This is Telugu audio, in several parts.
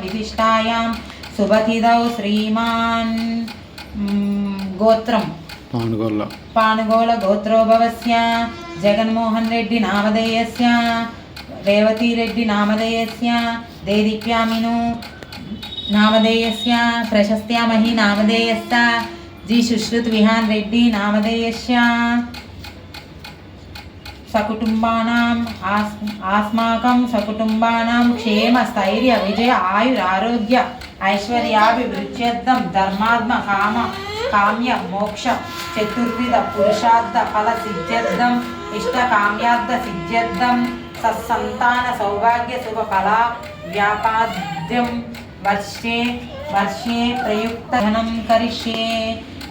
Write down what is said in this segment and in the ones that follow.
विशिष्टायां शुभतिथौ श्रीमान् गोत्रं पाणुगोल गोत्रोभवस्य जगन्मोहन रेड्डी नामधेयस्य रेवती रेड्डी नामधेयस्य देदीप्यामिनु नामधेयस्य प्रशस्त्यामही नामधेयस्य जी सुश्रुत विहान रेड्डी नामधेयस्य सकुटुंबानाम् अस्माकं सकुटुंबानां क्षेम स्थैर्य विजय आयुरारोग्य ऐश्वर्याभिवृद्ध्यर्थं धर्मात्म काम काम्य मोक्ष चतुर्विध पुरुषार्थ फल सिद्ध्यर्थं इष्ट काम्यार्थ सिद्ध्यर्थं सत्संतान सौभाग्य शुभ फला व्यापाद्यं వర్షే వర్షే ప్రయుక్త ధనం కరిష్యే.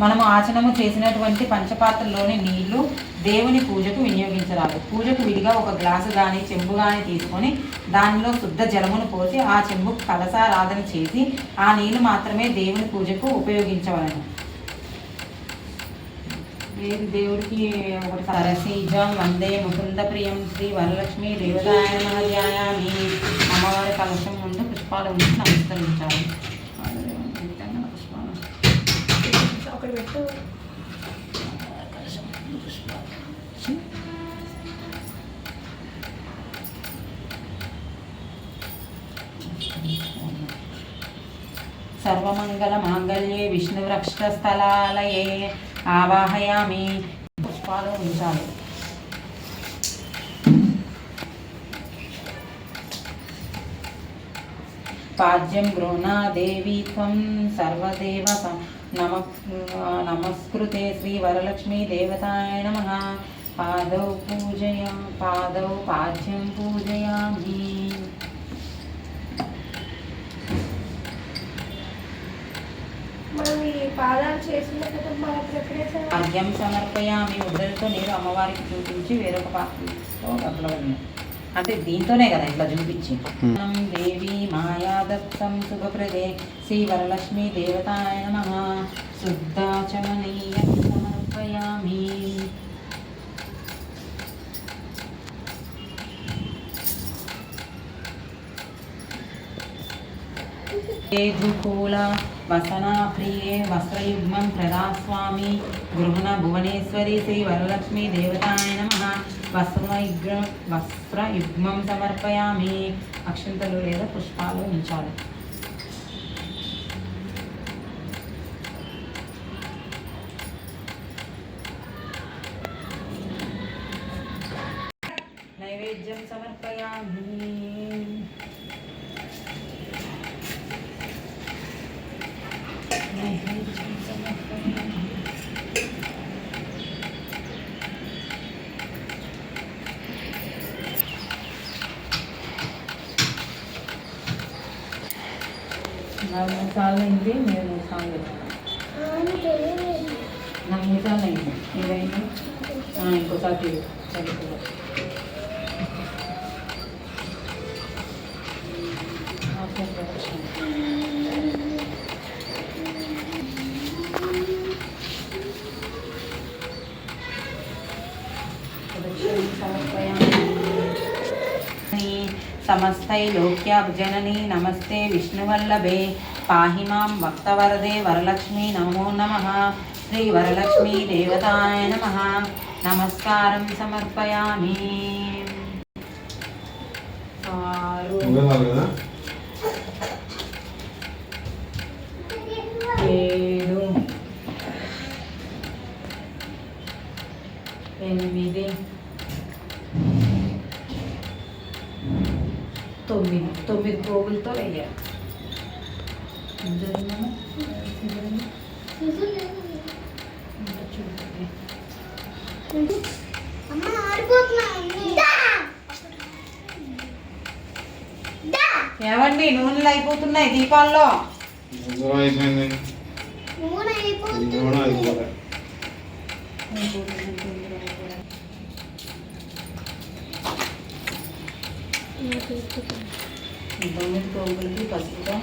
మనము ఆచనము చేసినటువంటి పంచపాత్రలోని నీళ్లు దేవుని పూజకు వినియోగించరాదు. పూజకు విడిగా ఒక గ్లాసు కానీ చెంబు కానీ తీసుకొని దానిలో శుద్ధ జలమును పోసి ఆ చెంబుకు కలసారాధన చేసి ఆ నీళ్లు మాత్రమే దేవుని పూజకు ఉపయోగించవలను. దేవుడికి ఒకటి సరసీజం వందే ముకుంద ప్రియం శ్రీ వరలక్ష్మి దేవతాయ మహధ్యాయామి. అమ్మవారి కలశం ముందు పుష్పాలు ఉంచి నమస్కరించాలి. సర్వమంగళ మాంగళ్యే విష్ణువృక్షస్థలాలయే ఆవాహయామి. పుష్పాలు ఉంచాలి. పాద్యం గృహ్ణా దేవీ త్వం సర్వదేవ నమస్కృతే శ్రీ వరలక్ష్మీ దేవతాయ నమః. పాదౌ పాద్యం పూజయామి. అర్ఘ్యం సమర్పయామి. ఉద్దరితో నీరు అమ్మవారికి చూపించి వేరొక పాత్రలో అట్లవన్నీ అంటే దీంతోనే కదా ఇట్లా చూపించి. దేవి మాయాదత్తం శుభప్రదే శ్రీ వరలక్ష్మీ దేవతాయ నమః. శుద్ధాచమనీయం సమర్పయామి. ధూకూల వసనా ప్రియే వస్త్రయుగ్మం ప్రదాస్వామి. గృహణ భువనేశ్వరి శ్రీ వరలక్ష్మీ దేవతాయ నమః. వస్త్రయుగ్మం సమర్పయామి. అక్షంతలు లేదా పుష్పాలు ఉంచాలి. నైవేద్యం సమర్పయామి. నాకు 3 సార్లు అయింది. మీరు 3 సార్లు నాకు 3 సార్లు అయింది. ఏదైంది ఇంకోసారి చదువుకో. సమస్తై లోక్యాబ్జనని నమస్తే విష్ణువల్లభే. పాహి మాం భక్తవరదే వరలక్ష్మీ నమో నమః. శ్రీ వరలక్ష్మీ దేవతాయ నమః. నమస్కారం సమర్పయామి. 6 7 8 9 పోగులతో వేయాలి. ఏమండి నూనెలు అయిపోతున్నాయి దీపాల్లో. తొమ్మిది పోగులకి పసుపుతో